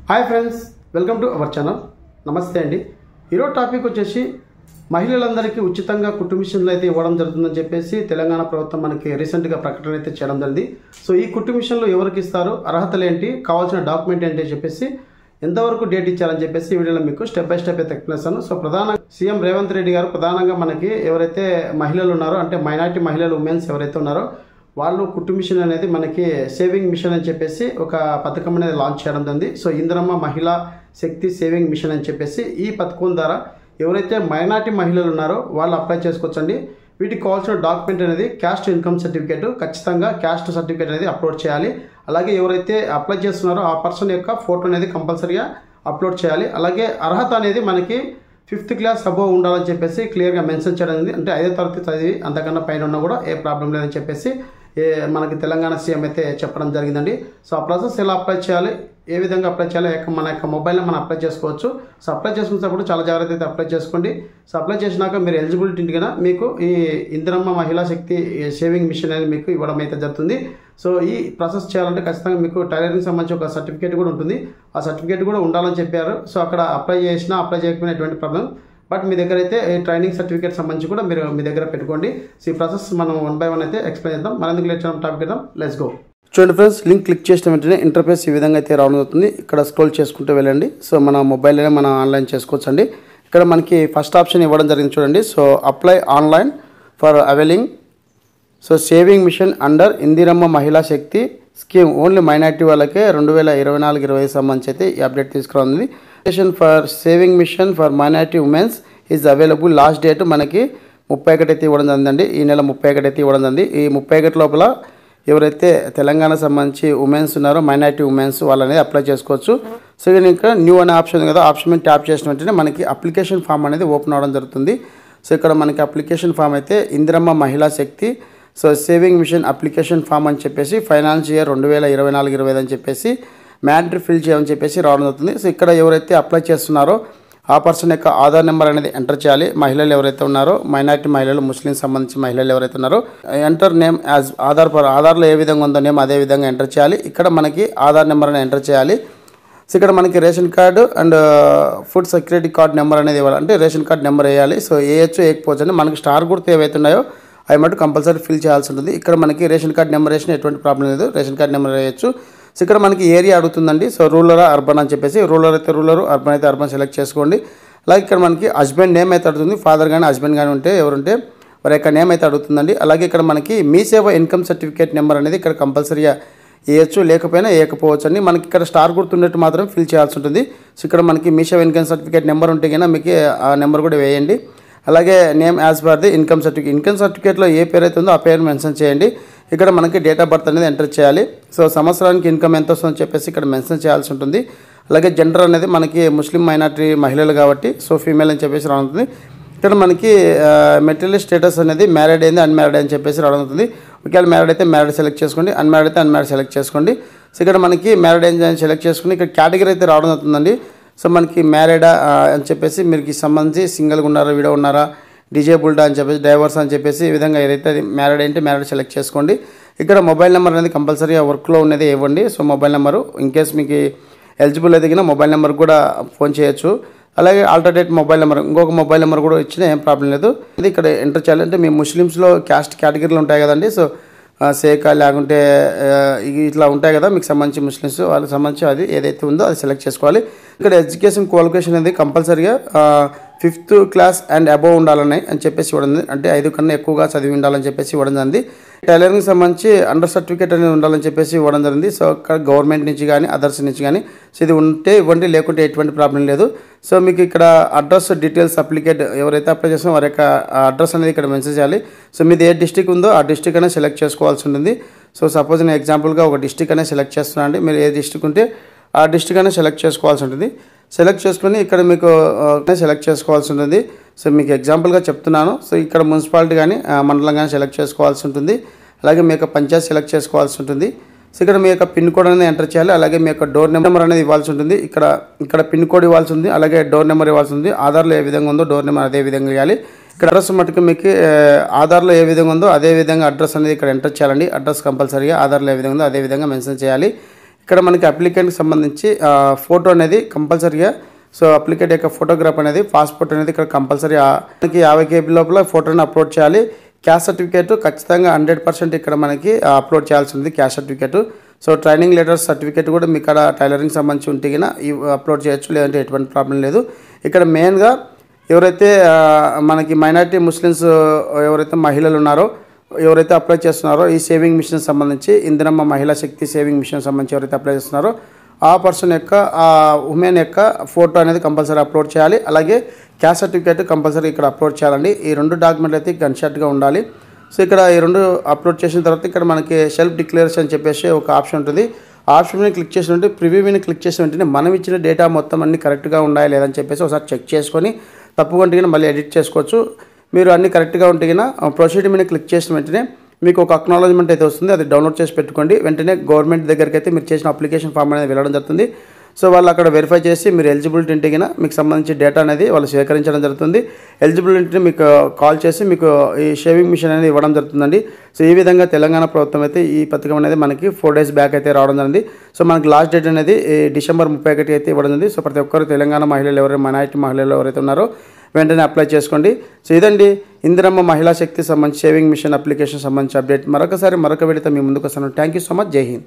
Hi friends, welcome to our channel. నమస్తే అండి. ఈరోజు టాపిక్ వచ్చేసి మహిళలందరికీ ఉచితంగా కుట్టు మిషన్లు అయితే ఇవ్వడం జరుగుతుందని చెప్పేసి తెలంగాణ ప్రభుత్వం మనకి రీసెంట్గా ప్రకటన అయితే చేయడం జరిగింది. సో ఈ కుట్టు మిషన్లు ఎవరికి ఇస్తారు, అర్హతలు ఏంటి, కావాల్సిన డాక్యుమెంట్ ఏంటి అని చెప్పేసి ఎంతవరకు డేట్ ఇచ్చారని చెప్పేసి ఈ వీడియోలో మీకు స్టెప్ బై స్టెప్ అయితే ఎక్స్ప్లెయిన్. సో ప్రధానంగా సీఎం రేవంత్ రెడ్డి గారు ప్రధానంగా మనకి ఎవరైతే మహిళలు ఉన్నారో, అంటే మైనారిటీ మహిళలు, ఉమెన్స్ ఎవరైతే ఉన్నారో వాళ్ళు కుట్టు మిషన్ అనేది మనకి సేవింగ్ మిషన్ అని చెప్పేసి ఒక పథకం అనేది లాంచ్ చేయడం జరిగింది. సో ఇందిరమ్మ మహిళా శక్తి సేవింగ్ మిషన్ అని చెప్పేసి ఈ పథకం ద్వారా ఎవరైతే మైనారిటీ మహిళలు ఉన్నారో వాళ్ళు అప్లై చేసుకోవచ్చండి. వీటికి కావాల్సిన డాక్యుమెంట్ అనేది క్యాస్ట్ ఇన్కమ్ సర్టిఫికేట్, ఖచ్చితంగా క్యాస్ట్ సర్టిఫికేట్ అనేది అప్లోడ్ చేయాలి. అలాగే ఎవరైతే అప్లై చేస్తున్నారో ఆ పర్సన్ యొక్క ఫోటో అనేది కంపల్సరీగా అప్లోడ్ చేయాలి. అలాగే అర్హత అనేది మనకి 5th క్లాస్ అబోవ్ ఉండాలని చెప్పేసి క్లియర్గా మెన్షన్ చేయడం జరిగింది. అంటే 5వ తరగతి చదివి అంతకన్నా పైన ఉన్నా కూడా ఏ ప్రాబ్లం లేదని చెప్పేసి మనకి తెలంగాణ సీఎం అయితే చెప్పడం జరిగిందండి. సో ఆ ప్రాసెస్ ఎలా అప్లై చేయాలి, ఏ విధంగా అప్లై చేయాలి, మన యొక్క మొబైల్లో మనం అప్లై చేసుకోవచ్చు. సో అప్లై చేసుకున్నప్పుడు చాలా జాగ్రత్త అయితే అప్లై చేసుకోండి. సో అప్లై చేసినాక మీరు ఎలిజిబిలిటీ కన్నా మీకు ఈ ఇందిరమ్మ మహిళా శక్తి సేవింగ్ మిషన్ అనేది మీకు ఇవ్వడం అయితే జరుగుతుంది. సో ఈ ప్రాసెస్ చేయాలంటే ఖచ్చితంగా మీకు టైలరింగ్ సంబంధించి ఒక సర్టిఫికేట్ కూడా ఉంటుంది. ఆ సర్టిఫికేట్ కూడా ఉండాలని చెప్పారు. సో అక్కడ అప్లై చేసినా అప్లై చేయకపోయినా ఎటువంటి ప్రాబ్లం, బట్ మీ దగ్గర అయితే ట్రైనింగ్ సర్టిఫికేట్ సంబంధించి కూడా మీరు మీ దగ్గర పెట్టుకోండి. సో ఈ ప్రాసెస్ మనం 1 by 1 అయితే ఎక్స్ప్లెయిన్ చేద్దాం. మనందుకు లేట్ చేయడం టాపిక్ చేద్దాం. Let's go. చూడండి ఫ్రెండ్స్, లింక్ క్లిక్ చేసిన వెంటనే ఇంటర్ఫేస్ ఈ విధంగా అయితే రావడం అవుతుంది. ఇక్కడ స్క్రోల్ చేసుకుంటూ వెళ్ళండి. సో మన మొబైల్లోనే మనం ఆన్లైన్ చేసుకోవచ్చు అండి. ఇక్కడ మనకి ఫస్ట్ ఆప్షన్ ఇవ్వడం జరిగింది చూడండి. So apply online for availing so saving machine under Indiramma Mahila Shakti scheme only minority వాళ్ళకే 2024-25 సంబంధించి అయితే ఈ అప్డేట్ తీసుకురాఉంది. For saving mission for minority women's is available. Last date మనకి 31 అయితే ఇవ్వడం జరిగిందండి. ఈ నెల 31 అయితే ఇవ్వడం జరిగింది. ఈ 31 లోపల ఎవరైతే తెలంగాణ సంబంధించి ఉమెన్స్ ఉన్నారో, మైనార్టీ ఉమెన్స్ వాళ్ళనేది అప్లై చేసుకోవచ్చు. సో ఇంకా న్యూ అనే ఆప్షన్ ఉంది కదా, ఆప్షన్ మీద ట్యాప్ చేసిన వెంటనే మనకి అప్లికేషన్ ఫామ్ అనేది ఓపెన్ అవ్వడం జరుగుతుంది. సో ఇక్కడ మనకి అప్లికేషన్ ఫామ్ అయితే Indiramma Mahila Shakti so saving mission application form అని చెప్పేసి ఫైనాన్స్ ఇయర్ 2024-25 అని చెప్పేసి మ్యాండటరీ ఫిల్ చేయమని చెప్పేసి రావడం అవుతుంది. సో ఇక్కడ ఎవరైతే అప్లై చేస్తున్నారో ఆ పర్సన్ యొక్క ఆధార్ నెంబర్ అనేది ఎంటర్ చేయాలి. మహిళలు ఎవరైతే ఉన్నారో, మైనార్టీ మహిళలు, ముస్లిం సంబంధించి మహిళలు ఎవరైతే ఉన్నారో ఎంటర్ నేమ్ యాజ్ ఆధార్లో ఏ విధంగా ఉందో నేమ్ అదే విధంగా ఎంటర్ చేయాలి. ఇక్కడ మనకి ఆధార్ నెంబర్ అనేది ఎంటర్ చేయాలి. సో ఇక్కడ మనకి ration card and food security card number అనేది ఇవ్వాలి. అంటే రేషన్ కార్డ్ నెంబర్ వేయాలి. సో వేయచ్చు వేయకపోవచ్చు అండి. మనకి స్టార్ గుర్తు ఏవైతే ఉన్నాయో అవి మటు కంపల్సరీ ఫిల్ చేయాల్సి ఉంటుంది. ఇక్కడ మనకి రేషన్ కార్డ్ నెంబర్ వేసిన ఎటువంటి ప్రాబ్లం లేదు, రేషన్ కార్డ్ నెంబర్ వేయచ్చు. సో ఇక్కడ మనకి ఏరియా అడుగుతుందండి. సో రూరల్ అర్బన్ అని చెప్పేసి రూరల్ అయితే రూరల్, అర్బన్ అయితే అర్బన్ సెలెక్ట్ చేసుకోండి. అలాగే ఇక్కడ మనకి హస్బెండ్ నేమ్ అయితే అడుగుతుంది. ఫాదర్ కానీ హస్బెండ్ కానీ ఉంటే ఎవరుంటే వారి యొక్క నేమ్ అయితే అడుగుతుందండి. అలాగే ఇక్కడ మనకి మీ సేవ ఇన్కమ్ సర్టిఫికేట్ నెంబర్ అనేది ఇక్కడ కంపల్సరీగా వేయచ్చు, లేకపోయినా వేయకపోవచ్చు అండి. మనకి ఇక్కడ స్టార్ గుర్తున్నట్టు మాత్రం ఫిల్ చేయాల్సి ఉంటుంది. సో ఇక్కడ మనకి మీ సేవ ఇన్కమ్ సర్టిఫికేట్ నెంబర్ ఉంటే కన్నా మీకు ఆ నెంబర్ కూడా వేయండి. అలాగే name as per the income సర్టిఫికేట్లో ఏ పేరు అయితే ఉందో ఆ పేరు మెన్షన్ చేయండి. ఇక్కడ మనకి డేట్ ఆఫ్ బర్త్ అనేది ఎంటర్ చేయాలి. సో సంవత్సరానికి ఇన్కమ్ ఎంత వస్తుందని చెప్పేసి ఇక్కడ మెన్షన్ చేయాల్సి ఉంటుంది. అలాగే జెండర్ అనేది మనకి ముస్లిం మైనార్టీ మహిళలు కాబట్టి సో ఫీమేల్ అని చెప్పేసి రావుతుంది. ఇక్కడ మనకి మెటీరియల్ స్టేటస్ అనేది మ్యారీడ్ అయింది, అన్మ్యారీడ్ అని చెప్పేసి రావుతుంది. ఒకవేళ మ్యారీడ్ అయితే మ్యారీడ్ సెలెక్ట్ చేసుకోండి, అన్మ్యారీడ్ అయితే అన్మ్యారీడ్ సెలెక్ట్ చేసుకోండి. సో ఇక్కడ మనకి మ్యారీడ్ అని సెలెక్ట్ చేసుకుని ఇక్కడ కేటగిరీ అయితే రావడం అవుతుందండి. సో మనకి మ్యారీడా అని చెప్పేసి మీకు సంబంధించి సింగిల్గా ఉన్నారా, విడో ఉన్నారా, డిజేబుల్డా అని చెప్పేసి, డైవర్స్ అని చెప్పేసి ఈ విధంగా ఏదైతే మ్యారీడ్ అంటే మ్యారీడ్ సెలెక్ట్ చేసుకోండి. ఇక్కడ మొబైల్ నెంబర్ అనేది కంపల్సరీగా వర్క్లో ఉన్నది ఇవ్వండి. So mobile number in case మీకు ఎలిజిబుల్ అయితే మొబైల్ నెంబర్ కూడా ఫోన్ చేయొచ్చు. అలాగే ఆల్టర్నేట్ మొబైల్ నెంబర్, ఇంకొక మొబైల్ నెంబర్ కూడా ఇచ్చినా ఏం ప్రాబ్లం లేదు. ఇది ఇక్కడ ఎంటర్ చేయాలంటే మీ ముస్లిమ్స్లో క్యాస్ట్ కేటగిరీలు ఉంటాయి కదండి. సో సేకా లేకుంటే ఇట్లా ఉంటాయి కదా మీకు సంబంధించి ముస్లిమ్స్, వాళ్ళకి సంబంధించి అది ఏదైతే ఉందో అది సెలెక్ట్ చేసుకోవాలి. ఇక్కడ ఎడ్యుకేషన్ క్వాలిఫికేషన్ అనేది కంపల్సరీగా 5th క్లాస్ అండ్ అబోవ్ ఉండాలని అని చెప్పేసి ఇవ్వడం, అంటే 5 కన్నా ఎక్కువగా చదివి ఉండాలని చెప్పేసి ఇవ్వడం జరిగింది. టైలరింగ్ సంబంధించి అండర్ సర్టిఫికేట్ అనేది ఉండాలని చెప్పేసి ఇవ్వడం జరిగింది. సో ఇక్కడ గవర్నమెంట్ నుంచి కానీ అదర్స్ నుంచి కానీ సో ఇది ఉంటే ఇవ్వండి, లేకుంటే ఎటువంటి ప్రాబ్లం లేదు. సో మీకు ఇక్కడ అడ్రస్ డీటెయిల్స్ అప్లికేట్ ఎవరైతే అప్లై చేస్తారో వారి యొక్క అడ్రస్ అనేది ఇక్కడ మెన్షన్ చేయాలి. సో మీది ఏ డిస్టిక్ ఉందో ఆ డిస్టిక్ అనేది సెలెక్ట్ చేసుకోవాల్సి ఉంటుంది. సో సపోజ్ నేను ఎగ్జాంపుల్గా ఒక డిస్టిక్ అనేది సెలెక్ట్ చేస్తున్నాను అండి. మీరు ఏ డిస్టిక్ ఉంటే ఆ డిస్టిక్ అనేది సెలెక్ట్ చేసుకోవాల్సి ఉంటుంది. సెలెక్ట్ చేసుకుని ఇక్కడ మీకు సెలెక్ట్ చేసుకోవాల్సి ఉంటుంది. సో మీకు ఎగ్జాంపుల్గా చెప్తున్నాను. సో ఇక్కడ మున్సిపాలిటీ కానీ మండలం కానీ సెలెక్ట్ చేసుకోవాల్సి ఉంటుంది. అలాగే మీ యొక్క పంచాయత్ సెలెక్ట్ చేసుకోవాల్సి ఉంటుంది. సో ఇక్కడ మీ యొక్క పిన్ కోడ్ అనేది ఎంటర్ చేయాలి. అలాగే మీ యొక్క డోర్ నెంబర్ అనేది ఇవ్వాల్సి ఉంటుంది. ఇక్కడ పిన్ కోడ్ ఇవ్వాల్సి ఉంది, అలాగే డోర్ నెంబర్ ఇవ్వాల్సి ఉంది. ఆధార్లో ఏ విధంగా ఉందో డోర్ నెంబర్ అదే విధంగా ఇవ్వాలి. ఇక్కడ అడ్రస్ మటుకు మీకు ఆధార్లో ఏ విధంగా ఉందో అదే విధంగా అడ్రస్ అనేది ఇక్కడ ఎంటర్ చేయాలండి. అడ్రస్ కంపల్సరీగా ఆధార్లో ఏ విధంగా ఉందో అదే విధంగా మెన్షన్ చేయాలి. ఇక్కడ మనకి అప్లికెంట్కి సంబంధించి ఫోటో అనేది కంపల్సరీగా, సో అప్లికెంట్ యొక్క ఫోటోగ్రాఫ్ అనేది పాస్పోర్ట్ అనేది ఇక్కడ కంపల్సరీ మనకి 50 KB లోపల ఫోటోని అప్లోడ్ చేయాలి. క్యాస్ట్ సర్టిఫికేట్ ఖచ్చితంగా 100% ఇక్కడ మనకి అప్లోడ్ చేయాల్సి ఉంది caste certificate. So training letter certificate కూడా మీకు ఇక్కడ టైలరింగ్ సంబంధించి ఉంటే కన్నా అప్లోడ్ చేయొచ్చు, లేదంటే ఎటువంటి ప్రాబ్లం లేదు. ఇక్కడ మెయిన్గా ఎవరైతే మనకి మైనారిటీ ముస్లిమ్స్ ఎవరైతే మహిళలు ఉన్నారో, ఎవరైతే అప్లై చేస్తున్నారో ఈ సేవింగ్ మిషన్ సంబంధించి, ఇందిరమ్మ మహిళా శక్తి సేవింగ్ మిషన్ సంబంధించి ఎవరైతే అప్లై చేస్తున్నారో ఆ పర్సన్ యొక్క ఆ ఉమెన్ యొక్క ఫోటో అనేది కంపల్సరీ అప్లోడ్ చేయాలి. అలాగే క్యాస్ట్ సర్టిఫికేట్ కంపల్సరీ ఇక్కడ అప్లోడ్ చేయాలండి. ఈ 2 డాక్యుమెంట్లు అయితే కన్సర్ట్గా ఉండాలి. సో ఇక్కడ ఈ 2 అప్లోడ్ చేసిన తర్వాత ఇక్కడ మనకి సెల్ఫ్ డిక్లరేషన్ అని చెప్పేసి ఒక ఆప్షన్ ఉంటుంది. ఆ ఆప్షన్ని క్లిక్ చేసినట్టు ప్రివ్యూని క్లిక్ చేసిన వెంటనే మనం ఇచ్చిన డేటా మొత్తం అన్ని కరెక్ట్గా ఉన్నాయా లేదని చెప్పేసి ఒకసారి చెక్ చేసుకొని తప్పుగా ఉంటే మళ్ళీ ఎడిట్ చేసుకోవచ్చు. మీరు అన్ని కరెక్ట్గా ఉంటే ప్రొసీడ్ మీద క్లిక్ చేసిన వెంటనే మీకు ఒక అక్నాలజ్మెంట్ అయితే వస్తుంది. అది డౌన్లోడ్ చేసి పెట్టుకోండి. వెంటనే గవర్నమెంట్ దగ్గరికి అయితే మీరు చేసిన అప్లికేషన్ ఫామ్ అనేది వెళ్ళడం జరుగుతుంది. సో వాళ్ళు అక్కడ వెరిఫై చేసి మీరు ఎలిజిబిలిటీ ఉంటే మీకు సంబంధించి డేటా అనేది వాళ్ళు సేకరించడం జరుగుతుంది. ఎలిజిబిలిటీని మీకు కాల్ చేసి మీకు ఈ షేవింగ్ మిషన్ అనేది ఇవ్వడం జరుగుతుందండి. సో ఈ విధంగా తెలంగాణ ప్రభుత్వం అయితే ఈ పథకం అనేది మనకి 4 days బ్యాక్ అయితే రావడం జరిగింది. సో మనకి లాస్ట్ డేట్ అనేది December 31 అయితే ఇవ్వడం జరిగింది. సో ప్రతి ఒక్కరు తెలంగాణ మహిళలు ఎవరైతే మైనారిటీ మహిళలు ఎవరైతే ఉన్నారో వెంటనే అప్లై చేసుకోండి. సో ఇదండి ఇందిరమ్మ మహిళా శక్తి సంబంధించి సేవింగ్ మిషన్ అప్లికేషన్ సంబంధించి అప్డేట్. మరొక వీడియోతో మీ ముందుకు వస్తాను. Thank you so much. జై హింద్.